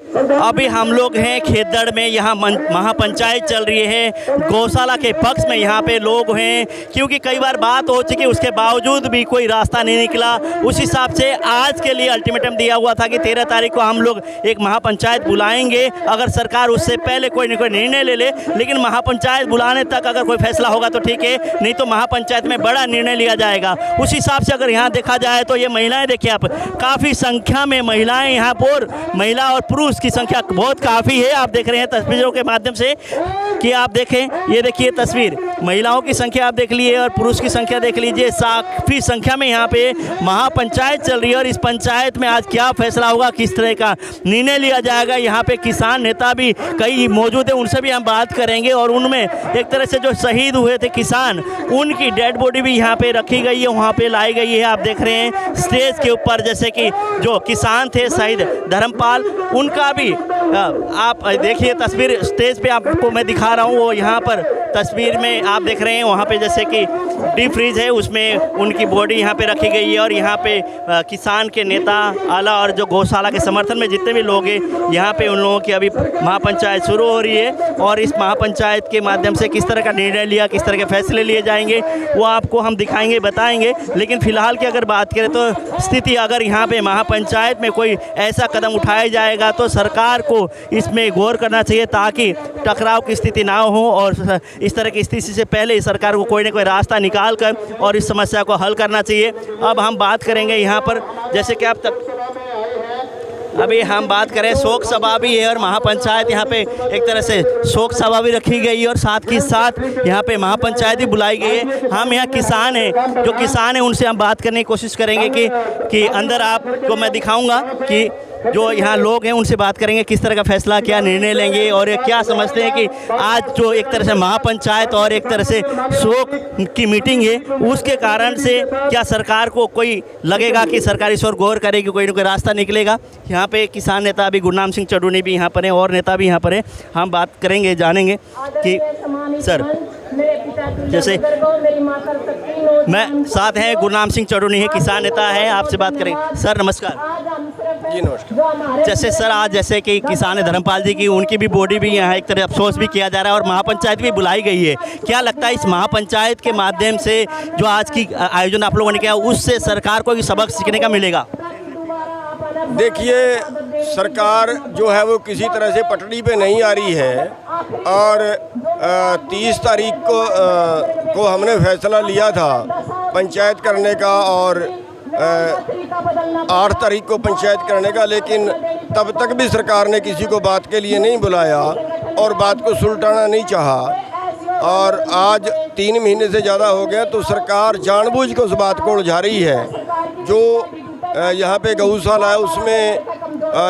अभी हम लोग हैं खेतड़ में, यहाँ महापंचायत चल रही है। गौशाला के पक्ष में यहाँ पे लोग हैं, क्योंकि कई बार बात हो चुकी, उसके बावजूद भी कोई रास्ता नहीं निकला। उस हिसाब से आज के लिए अल्टीमेटम दिया हुआ था कि 13 तारीख को हम लोग एक महापंचायत बुलाएंगे, अगर सरकार उससे पहले कोई न कोई निर्णय ले ले। लेकिन महापंचायत बुलाने तक अगर कोई फैसला होगा तो ठीक है, नहीं तो महापंचायत में बड़ा निर्णय लिया जाएगा। उस हिसाब से अगर यहाँ देखा जाए तो ये महिलाएँ देखिए आप, काफ़ी संख्या में महिलाएँ यहाँ पर, महिला और पुरुष की संख्या बहुत काफ़ी है। आप देख रहे हैं तस्वीरों के माध्यम से कि आप देखें, ये देखिए तस्वीर, महिलाओं की संख्या आप देख लीजिए और पुरुष की संख्या देख लीजिए। काफ़ी संख्या में यहाँ पे महापंचायत चल रही है और इस पंचायत में आज क्या फैसला होगा, किस तरह का निर्णय लिया जाएगा। यहाँ पे किसान नेता भी कई मौजूद है, उनसे भी हम बात करेंगे। और उनमें एक तरह से जो शहीद हुए थे किसान, उनकी डेड बॉडी भी यहाँ पे रखी गई है, वहाँ पे लाई गई है। आप देख रहे हैं स्टेज के ऊपर, जैसे कि जो किसान थे शहीद धर्मपाल, उनका भी आप देखिए तस्वीर स्टेज पे आपको मैं दिखा रहा हूँ। वो यहाँ पर तस्वीर में आप देख रहे हैं, वहाँ पे जैसे कि डीप फ्रीज है, उसमें उनकी बॉडी यहाँ पे रखी गई है। और यहाँ पे किसान के नेता आला और जो गौशाला के समर्थन में जितने भी लोग हैं, यहाँ पे उन लोगों की अभी महापंचायत शुरू हो रही है। और इस महापंचायत के माध्यम से किस तरह का निर्णय लिया, किस तरह के फैसले लिए जाएंगे, वो आपको हम दिखाएंगे, बताएंगे। लेकिन फ़िलहाल की अगर बात करें तो स्थिति, अगर यहाँ पे महापंचायत में कोई ऐसा कदम उठाया जाएगा तो सरकार को इसमें गौर करना चाहिए, ताकि टकराव की स्थिति ना हो। और इस तरह की स्थिति से पहले सरकार को कोई ना कोई रास्ता निकाल कर और इस समस्या को हल करना चाहिए। अब हम बात करेंगे यहाँ पर, जैसे कि आप तक अभी हम बात करें, शोक सभा भी है और महापंचायत यहाँ पे एक तरह से शोक सभा भी रखी गई है और साथ ही साथ यहाँ पे महापंचायत भी बुलाई गई है। हम यहाँ किसान हैं, जो किसान हैं उनसे हम बात करने की कोशिश करेंगे कि अंदर आपको मैं दिखाऊंगा कि जो यहाँ लोग हैं उनसे बात करेंगे, किस तरह का फैसला, क्या निर्णय लेंगे और क्या समझते हैं कि आज जो एक तरह से महापंचायत और एक तरह से शोक की मीटिंग है, उसके कारण से क्या सरकार को कोई लगेगा कि सरकार इस ओर गौर करेगी, कोई ना कोई रास्ता निकलेगा। यहाँ पे किसान नेता अभी गुरनाम सिंह चडूनी भी यहाँ पर हैं और नेता भी यहाँ पर हैं। हम बात करेंगे, जानेंगे कि सर, जैसे मैं साथ हैं गुरनाम सिंह चडूनी है, किसान नेता है, आपसे बात करेंगे। सर नमस्कार। जी नमस्कार। जैसे सर, आज जैसे कि किसान धर्मपाल जी की, उनकी भी बॉडी भी यहाँ एक तरह अफसोस भी किया जा रहा है और महापंचायत भी बुलाई गई है। क्या लगता है इस महापंचायत के माध्यम से जो आज की आयोजन आप लोगों ने किया, उससे सरकार को सबक सीखने का मिलेगा? देखिए, सरकार जो है वो किसी तरह से पटड़ी पे नहीं आ रही है और 30 तारीख को हमने फैसला लिया था पंचायत करने का और 8 तारीख को पंचायत करने का, लेकिन तब तक भी सरकार ने किसी को बात के लिए नहीं बुलाया और बात को सुलटाना नहीं चाहा। और आज 3 महीने से ज़्यादा हो गया तो सरकार जानबूझ के उस बात को उलझा रही है। जो यहाँ पे गौशाला है उसमें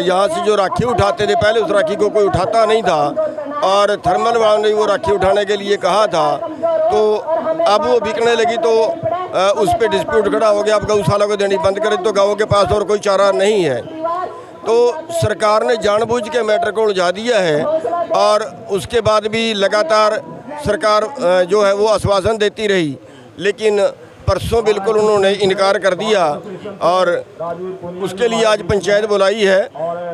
यहाँ से जो राखी उठाते थे, पहले उस राखी को कोई उठाता नहीं था और थर्मल वालों ने वो राखी उठाने के लिए कहा था, तो अब वो बिकने लगी तो उस पर डिस्प्यूट खड़ा हो गया। अब गौशाला को देनी बंद करें तो गाँव के पास और कोई चारा नहीं है। तो सरकार ने जानबूझ के मैटर को उलझा दिया है और उसके बाद भी लगातार सरकार जो है वो आश्वासन देती रही, लेकिन परसों बिल्कुल उन्होंने इनकार कर दिया और उसके लिए आज पंचायत बुलाई है।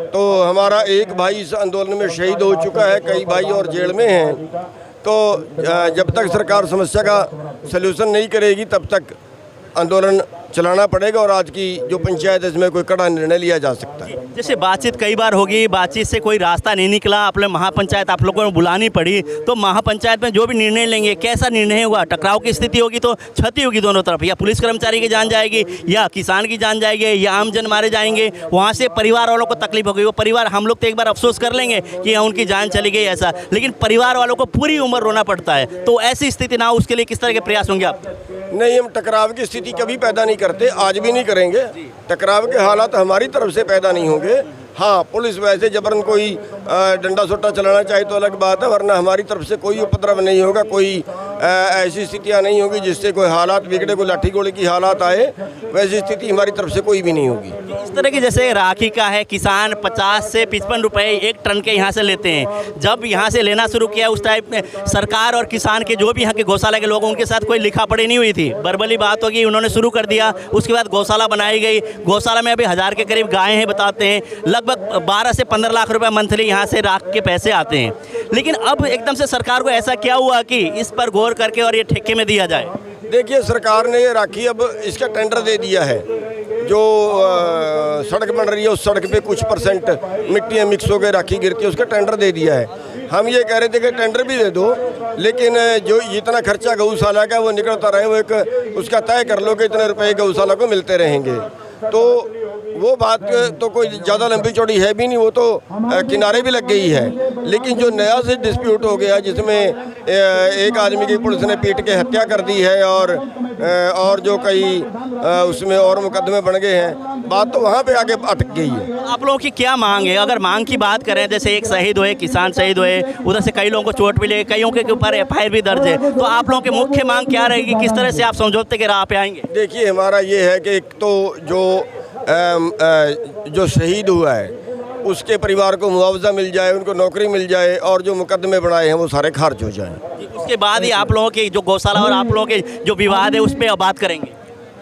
तो हमारा एक भाई इस आंदोलन में शहीद हो चुका है, कई भाई और जेल में हैं। तो जब तक सरकार समस्या का सलूशन नहीं करेगी तब तक आंदोलन चलाना पड़ेगा और आज की जो पंचायत है इसमें कोई कड़ा निर्णय लिया जा सकता है। जैसे बातचीत कई बार होगी, बातचीत से कोई रास्ता नहीं निकला, आप लोग महापंचायत आप लोगों को बुलानी पड़ी, तो महापंचायत में जो भी निर्णय लेंगे, कैसा निर्णय होगा? टकराव की स्थिति होगी तो क्षति होगी दोनों तरफ, या पुलिस कर्मचारी की जान जाएगी या किसान की जान जाएगी या आम जन मारे जाएंगे, वहाँ से परिवार वालों को तकलीफ होगी। वो परिवार, हम लोग तो एक बार अफसोस कर लेंगे कि उनकी जान चली गई ऐसा, लेकिन परिवार वालों को पूरी उम्र रोना पड़ता है। तो ऐसी स्थिति ना हो, उसके लिए किस तरह के प्रयास होंगे आप? नहीं, हम टकराव की स्थिति कभी पैदा नहीं करते, आज भी नहीं करेंगे। टकराव के हालात हमारी तरफ से पैदा नहीं होंगे। हाँ, पुलिस वैसे जबरन कोई डंडा सोटा चलाना चाहे तो अलग बात है, वरना हमारी तरफ से कोई उपद्रव नहीं होगा, कोई ऐसी स्थितियां नहीं होगी जिससे कोई हालात बिगड़े, कोई लाठी गोली की हालात आए, वैसी स्थिति हमारी तरफ से कोई भी नहीं होगी। इस तरह की जैसे राखी का है, किसान 50 से 55 रुपए एक टन के यहाँ से लेते हैं। जब यहाँ से लेना शुरू किया उस टाइप में सरकार और किसान के जो भी यहाँ के गौशाला के लोग, उनके साथ कोई लिखा पढ़ी नहीं हुई थी, बर्बली बात होगी, उन्होंने शुरू कर दिया। उसके बाद गौशाला बनाई गई। गौशाला में अभी 1000 के करीब गायें हैं बताते हैं। लगभग 12 से 15 लाख रुपए मंथली यहाँ से राख के पैसे आते हैं। लेकिन अब एकदम से सरकार को ऐसा क्या हुआ कि इस पर गौर करके और ये ठेके में दिया जाए? देखिए, सरकार ने ये राखी अब इसका टेंडर दे दिया है। जो सड़क बन रही है उस सड़क पे कुछ % मिट्टी मिक्स होकर राखी गिरती है, उसका टेंडर दे दिया है। हम ये कह रहे थे कि टेंडर भी दे दो, लेकिन जो जितना खर्चा गौशाला का वो निकलता रहे, वो एक उसका तय कर लो कि इतने रुपए गौशाला को मिलते रहेंगे। तो वो बात तो कोई ज़्यादा लंबी चौड़ी है भी नहीं, वो तो किनारे भी लग गई है। लेकिन जो नया से डिस्प्यूट हो गया जिसमें एक आदमी की पुलिस ने पीट के हत्या कर दी है और जो कई उसमें और मुकदमे बन गए हैं, बात तो वहाँ पे आगे अटक गई है। आप लोगों की क्या मांग है? अगर मांग की बात करें, जैसे एक शहीद हुए, किसान शहीद हुए, उधर से कई लोगों को चोट मिले, कईयों के ऊपर FIR भी दर्ज है, तो आप लोगों की मुख्य मांग क्या रहेगी? किस तरह से आप समझौते के राह पे आएंगे? देखिए, हमारा ये है कि एक तो जो शहीद हुआ है उसके परिवार को मुआवजा मिल जाए, उनको नौकरी मिल जाए, और जो मुकदमे बनाए हैं वो सारे खारिज हो जाएं। उसके बाद ही आप लोगों के जो गौशाला और आप लोगों के जो विवाद है उस पर बात करेंगे?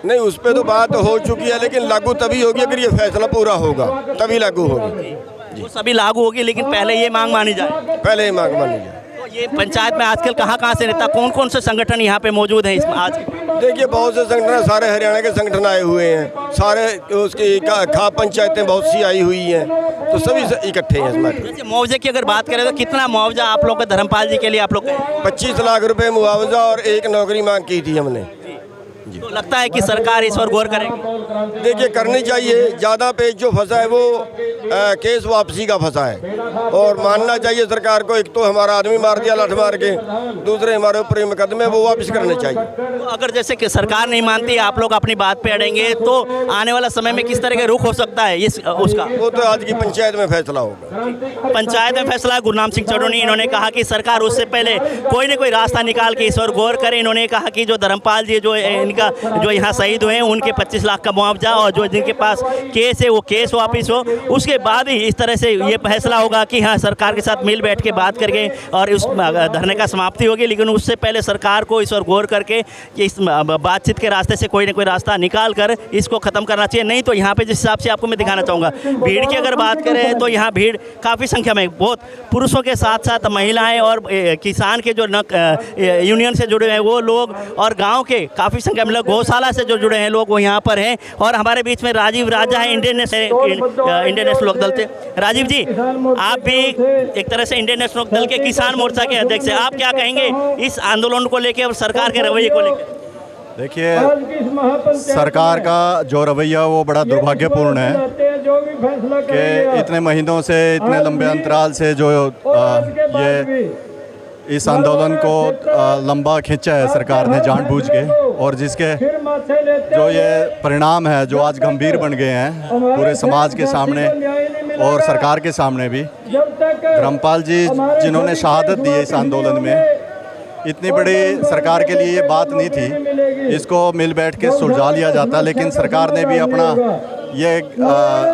नहीं, उस पर तो बात हो चुकी है, लेकिन लागू तभी होगी अगर ये फैसला पूरा होगा, तभी लागू होगी। वो सभी लागू होगी, लेकिन पहले ये मांग मानी जाए। पहले ये मांग मानी जाए। तो ये पंचायत में आजकल कहाँ से नेता, कौन कौन से संगठन यहाँ पे मौजूद हैं इसमें आज? देखिए, बहुत से संगठन, सारे हरियाणा के संगठन आए हुए हैं, सारे उसकी खाप पंचायतें बहुत सी आई हुई हैं, तो सभी इकट्ठे हैं इसमें। जैसे मुआवजे की अगर बात करें तो कितना मुआवजा आप लोग का धर्मपाल जी के लिए आप लोग? 25 लाख रुपए मुआवजा और एक नौकरी मांग की थी हमने। तो लगता है कि सरकार इस पर गौर करेगी? देखिए, करनी चाहिए। ज़्यादा पेज जो फंसा है वो केस वापसी का फंसा है, और मानना चाहिए सरकार को। एक तो हमारा आदमी मार दिया लाठ मार के, दूसरे हमारे ऊपर मुकदमे वो वापस करने चाहिए। तो अगर जैसे कि सरकार नहीं मानती, आप लोग अपनी बात पे अड़ेंगे, तो आने वाला समय में किस तरह का रुख हो सकता है इस उसका? वो तो आज की पंचायत में फैसला होगा। पंचायत में फैसला। गुरनाम सिंह चौधरी इन्होंने कहा कि सरकार उससे पहले कोई न कोई रास्ता निकाल के इस और गौर करे। इन्होंने कहा कि जो धर्मपाल जी जो यहाँ शहीद हुए हैं उनके 25 लाख का मुआवजा, और जो जिनके पास केस है वो केस वापस हो। उसके बाद ही इस तरह से ये फैसला होगा कि हाँ, सरकार के साथ मिल बैठ के बात करके और उस धरने का समाप्ति होगी। लेकिन उससे पहले सरकार को इस और गौर करके कि इस बातचीत के रास्ते से कोई ना कोई रास्ता निकाल कर इसको ख़त्म करना चाहिए। नहीं तो यहाँ पे जिस हिसाब से आपको मैं दिखाना चाहूँगा, भीड़ की अगर बात करें तो यहाँ भीड़ काफ़ी संख्या में, बहुत पुरुषों के साथ साथ महिलाएँ और किसान के जो यूनियन से जुड़े हैं वो लोग, और गाँव के काफ़ी संख्या में लोग, गौशाला से जो जुड़े हैं लोग, वो यहाँ पर हैं। और हमारे बीच में राजीव राजा है, इंडियन नेशनल लोक दल से। राजीव जी, आप भी एक तरह से इंडियन नेशनल लोक दल के किसान मोर्चा के अध्यक्ष हैं, आप क्या कहेंगे इस आंदोलन को लेकर और सरकार के रवैये को लेकर? देखिए, सरकार का जो रवैया वो बड़ा दुर्भाग्यपूर्ण है कि इतने महीनों से, इतने लंबे अंतराल से जो ये इस आंदोलन को लंबा खींचा है सरकार ने जानबूझ के, और जिसके जो ये परिणाम है जो आज गंभीर बन गए हैं पूरे समाज के सामने और सरकार के सामने भी। धर्मपाल जी जिन्होंने शहादत दी है इस आंदोलन में, इतनी बड़ी सरकार के लिए ये बात नहीं थी, इसको मिल बैठ के सुलझा लिया जाता, लेकिन सरकार ने भी अपना ये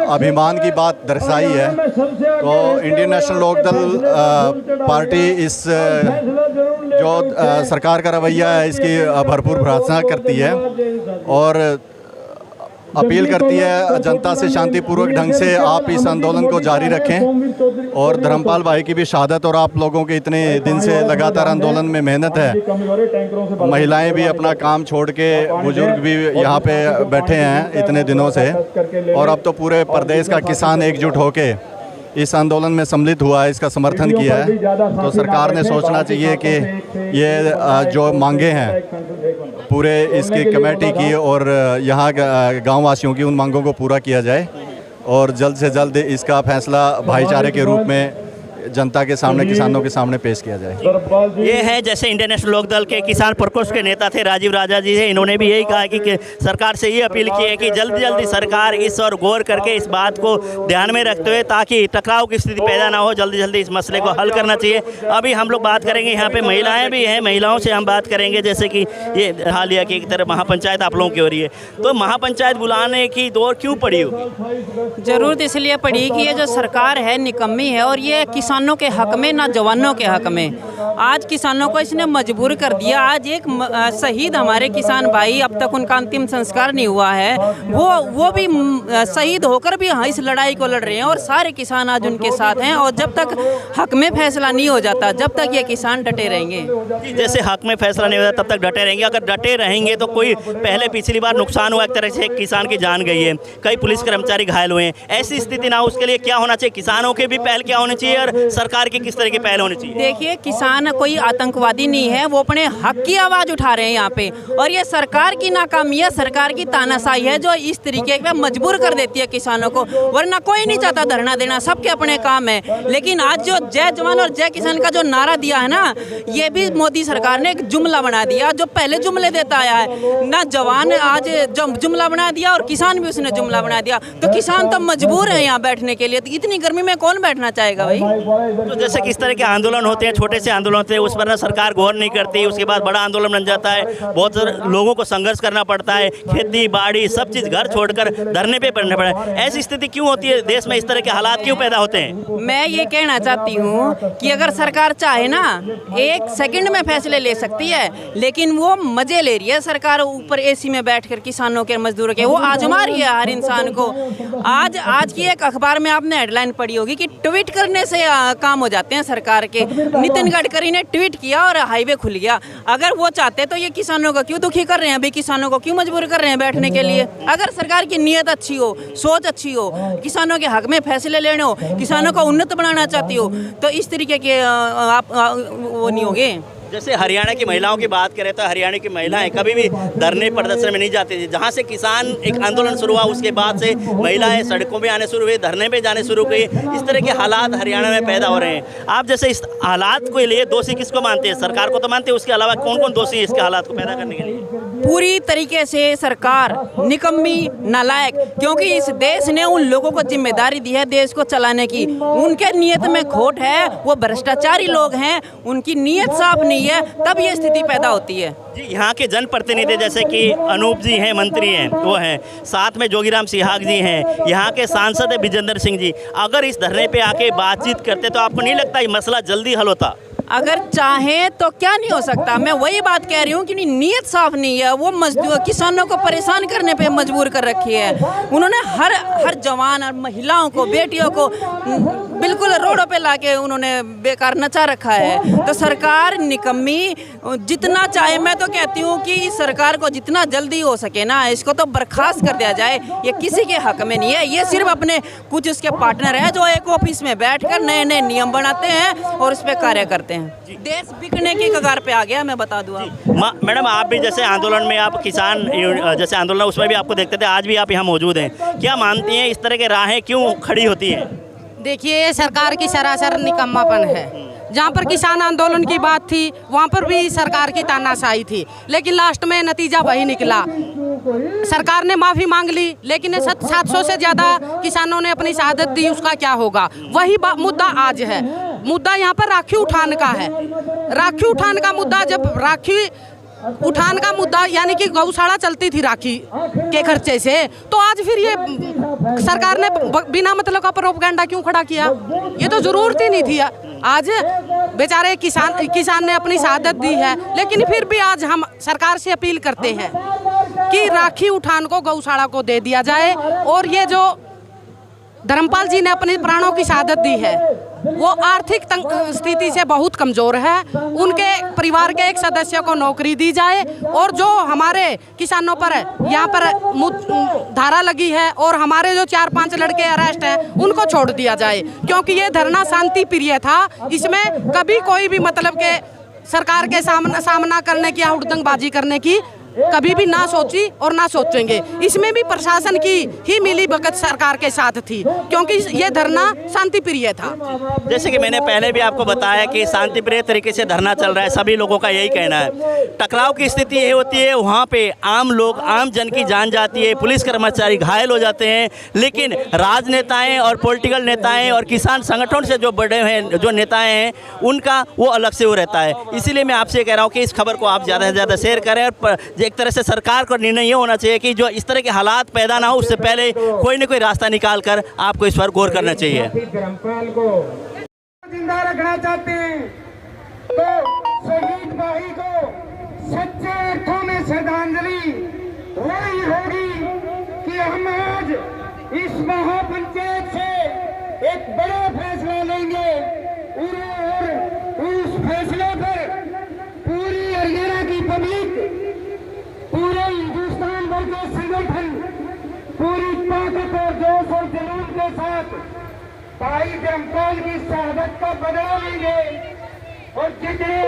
अभिमान की बात दर्शाई है। तो इंडियन नेशनल लोक दल पार्टी इस जो सरकार का रवैया है इसकी भरपूर भर्त्सना करती है और अपील करती है जनता से शांतिपूर्वक ढंग से आप इस आंदोलन को जारी रखें। और धर्मपाल भाई की भी शहादत और आप लोगों के इतने दिन से लगातार आंदोलन में मेहनत है, महिलाएं भी अपना काम छोड़ के, बुजुर्ग भी यहाँ पे बैठे हैं इतने दिनों से, और अब तो पूरे प्रदेश का किसान एकजुट होके इस आंदोलन में सम्मिलित हुआ है, इसका समर्थन किया है। तो सरकार ने सोचना चाहिए कि ये जो मांगे हैं पूरे इसकी कमेटी की और यहाँ गाँव वासियों की, उन मांगों को पूरा किया जाए और जल्द से जल्द इसका फैसला भाईचारे के रूप में जनता के सामने, किसानों के सामने पेश किया जाए। ये है जैसे इंडियन नेशनल लोक दल के किसान प्रकोष्ठ के नेता थे राजीव राजा जी है, इन्होंने भी यही कहा कि सरकार से ये अपील की है कि जल्दी जल्दी सरकार इस और गौर करके इस बात को ध्यान में रखते हुए ताकि टकराव की स्थिति पैदा ना हो, जल्दी जल्दी इस मसले को हल करना चाहिए। अभी हम लोग बात करेंगे, यहाँ पे महिलाएं भी हैं, महिलाओं से हम बात करेंगे। जैसे कि ये हालिया की तरह महापंचायत आप लोगों की हो रही है, तो महापंचायत बुलाने की दौर क्यों पड़ी होगी? जरूरत इसलिए पड़ी कि ये जो सरकार है निकम्मी है और ये किसानों के हक में ना जवानों के हक में। आज किसानों को इसने मजबूर कर दिया। आज एक शहीद हमारे किसान भाई, अब तक उनका अंतिम संस्कार नहीं हुआ है, वो भी शहीद होकर भी इस लड़ाई को लड़ रहे हैं और सारे किसान आज उनके साथ हैं। और जब तक हक में फैसला नहीं हो जाता, जब तक ये किसान डटे रहेंगे। जैसे हक में फैसला नहीं होता तब तक डटे रहेंगे। अगर डटे रहेंगे तो कोई पहले पिछली बार नुकसान हुआ, एक तरह से किसान की जान गई है, कई पुलिस कर्मचारी घायल हुए हैं, ऐसी स्थिति ना हो उसके लिए क्या होना चाहिए? किसानों के भी पहल क्या होनी चाहिए और सरकार की किस तरह की पहल होनी चाहिए? देखिए, किसान कोई आतंकवादी नहीं है, वो अपने हक की आवाज़ उठा रहे हैं यहाँ पे। और ये सरकार की नाकामी है, सरकार की तानाशाही है जो इस तरीके पे मजबूर कर देती है किसानों को। वरना कोई नहीं चाहता धरना देना, सबके अपने काम है। लेकिन आज जो जय जवान और जय किसान का जो नारा दिया है ना, ये भी मोदी सरकार ने एक जुमला बना दिया जो पहले जुमले देता आया है ना। जवान आज जुमला बना दिया और किसान भी उसने जुमला बना दिया। तो किसान तो मजबूर है यहाँ बैठने के लिए। तो इतनी गर्मी में कौन बैठना चाहेगा भाई? तो जैसे किस तरह के आंदोलन होते हैं, छोटे से आंदोलन होते हैं, उस पर ना सरकार गौर नहीं करती, उसके बाद बड़ा आंदोलन बन जाता है, बहुत सारे लोगों को संघर्ष करना पड़ता है, खेती बाड़ी सब चीज़ घर छोड़कर धरने पे पड़ना पड़ा है। ऐसी स्थिति क्यों होती है देश में? इस तरह के हालात क्यों पैदा होते हैं? मैं ये कहना चाहती हूँ कि अगर सरकार चाहे ना, एक सेकंड में फैसले ले सकती है, लेकिन वो मजे ले रही है सरकार ऊपर एसी में बैठकर किसानों के, मजदूरों के। वो आजमा रही है हर इंसान को। आज की एक अखबार में आपने हेडलाइन पढ़ी होगी कि ट्वीट करने से काम हो जाते हैं सरकार के। नितिन गडकरी ने ट्वीट किया और हाईवे खुल गया। अगर वो चाहते तो ये किसानों को क्यों दुखी कर रहे हैं? अभी किसानों को क्यों मजबूर कर रहे हैं बैठने के लिए? अगर सरकार की नीयत अच्छी हो, सोच अच्छी हो, किसानों के हक में फैसले लेने हो, किसानों को उन्नत बनाना चाहती हो, तो इस तरीके के आप वो नहीं होगे। जैसे हरियाणा की महिलाओं की बात करें तो हरियाणा की महिलाएं कभी भी धरने प्रदर्शन में नहीं जाती थी। जहां से किसान एक आंदोलन शुरू हुआ उसके बाद से महिलाएं सड़कों में आने शुरू हुई, धरने पे जाने शुरू हुई। इस तरह के हालात हरियाणा में पैदा हो रहे हैं। आप जैसे इस हालात के लिए दोषी किसको मानते हैं? सरकार को तो मानते हैं, उसके अलावा कौन कौन दोषी है इसके हालात को पैदा करने के लिए? पूरी तरीके से सरकार निकम्मी, नालायक। क्योंकि इस देश ने उन लोगों को जिम्मेदारी दी है देश को चलाने की, उनके नीयत में खोट है, वो भ्रष्टाचारी लोग हैं, उनकी नीयत साफ नहीं है, तब ये स्थिति पैदा होती है। जी, यहाँ के जनप्रतिनिधि जैसे कि अनूप जी हैं, मंत्री हैं, वो हैं, साथ में जोगीराम सिहाग जी हैं, यहाँ के सांसद है विजेंद्र सिंह जी। अगर इस धरने पे आके बातचीत करते तो आपको नहीं लगता ये मसला जल्दी हल होता? अगर चाहे तो क्या नहीं हो सकता। मैं वही बात कह रही हूँ कि नीयत साफ नहीं है। वो मजदूर किसानों को परेशान करने पे मजबूर कर रखी है उन्होंने। हर जवान और महिलाओं को, बेटियों को बिल्कुल रोडों पे लाके उन्होंने बेकार नचा रखा है। तो सरकार निकम्मी, जितना चाहे, मैं तो कहती हूँ कि सरकार को जितना जल्दी हो सके ना, इसको तो बर्खास्त कर दिया जाए। ये किसी के हक में नहीं है। ये सिर्फ अपने कुछ उसके पार्टनर हैं जो एक ऑफिस में बैठकर नए नए नियम बनाते हैं और उस पर कार्य करते हैं। देश बिकने की कगार पे आ गया, मैं बता दूँ। मैडम, आप भी जैसे आंदोलन में, आप किसान जैसे आंदोलन उसमें भी आपको देखते थे, आज भी आप यहाँ मौजूद हैं, क्या मानती हैं इस तरह के राहें क्यों खड़ी होती हैं? देखिए, सरकार की सरासर निकम्मापन है। जहाँ पर किसान आंदोलन की बात थी वहाँ पर भी सरकार की तानाशाही थी, लेकिन लास्ट में नतीजा वही निकला। सरकार ने माफ़ी मांग ली, लेकिन 700 से ज़्यादा किसानों ने अपनी शहादत दी। उसका क्या होगा? वही मुद्दा आज है। मुद्दा यहाँ पर राखी उठान का है। राखी उठान का मुद्दा, जब राखी उठान का मुद्दा यानी कि गौशाला चलती थी राखी के खर्चे से, तो आज फिर ये सरकार ने बिना मतलब का प्रोपगेंडा क्यों खड़ा किया? ये तो जरूरत ही नहीं थी। आज बेचारे किसान ने अपनी शहादत दी है, लेकिन फिर भी आज हम सरकार से अपील करते हैं कि राखी उठान को गौशाला को दे दिया जाए। और ये जो धर्मपाल जी ने अपने प्राणों की शहादत दी है, वो आर्थिक स्थिति से बहुत कमज़ोर है। उनके परिवार के एक सदस्य को नौकरी दी जाए और जो हमारे किसानों पर यहाँ पर धारा लगी है और हमारे जो 4-5 लड़के अरेस्ट हैं उनको छोड़ दिया जाए, क्योंकि ये धरना शांति प्रिय था। इसमें कभी कोई भी मतलब के सरकार के सामना करने की या हुड़दंगबाजी करने की कभी भी ना सोची और ना सोचेंगे। इसमें भी प्रशासन की ही मिली भगत सरकार के साथ थी, क्योंकि ये धरना शांति प्रिय था। जैसे कि मैंने पहले भी आपको बताया कि शांति प्रिय तरीके से धरना चल रहा है, सभी लोगों का यही कहना है। टकराव की स्थिति ये होती है, वहाँ पे आम लोग, आम जन की जान जाती है, पुलिस कर्मचारी घायल हो जाते हैं, लेकिन राजनेताएं और पॉलिटिकल नेताएं और किसान संगठन से जो बड़े हैं, जो नेताएं हैं, उनका वो अलग से वो रहता है। इसीलिए मैं आपसे कह रहा हूँ कि इस खबर को आप ज़्यादा से ज़्यादा शेयर करें और एक तरह से सरकार का निर्णय ये होना चाहिए कि जो इस तरह के हालात पैदा ना हो, उससे पहले कोई ना कोई रास्ता निकाल कर आपको इस पर गौर करना चाहिए। जिंदा रखना चाहते हैं तो शहीद भाई को सच्चे अर्थों में श्रद्धांजलि वही होगी कि हम आज इस महापंचायत से एक बड़ा फैसला लेंगे और उस फैसले पर पूरी हरियाणा की पब्लिक, पूरे हिंदुस्तान भर के संगठन पूरी ताकत और जोश और जुनून के साथ भाई धर्मपाल की शहादत का बदला लेंगे और जितने